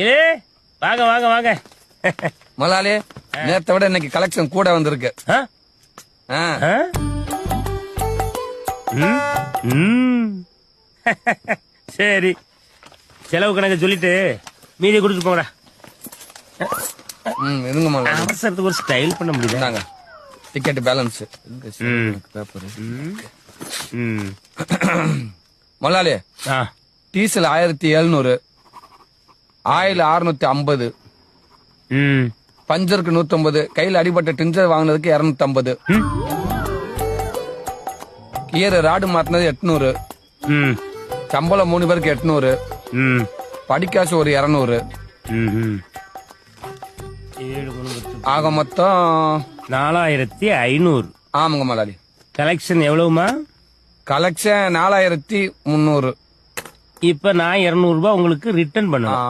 ஏ வாங்க வாங்க வாங்க. முதலாளி நேரத்தை விட இன்னைக்கு கலெக்ஷன் கூட வந்திருக்கு. ஆ? ஆ. ஆ? ம், ம். சரி, செலவு கணக்கு சொல்லிட்டு மீதி கொடுத்து போங்கடா. இதுங்க முதலாளி. அவசரத்துக்கு ஒரு ஸ்டைல் பண்ண முடியல. இந்தாங்க டிக்கெட் பேலன்ஸ். பேப்பர். ம். முதலாளி ஆ. டீசல் 1700, ஆயில் 650, ம். பஞ்சருக்கு 150, கையில அடிபட்ட டிஞ்சர் வாங்கினதுக்கு 250, ம். கியர் ராடு மாத்தினது 800, ம். சம்பளம் 3 பேருக்கு 800, ம். படிக்காசு ஒரு 200, ம். ஆக மொத்தம் 4500. ஆமாங்க முதலாளி. கலெக்ஷன் எவ்வளவுமா? கலெக்ஷன் 4300. இப்ப நான் 200 ரூபாய் உங்களுக்கு ரிட்டர்ன் பண்ணுவேன்.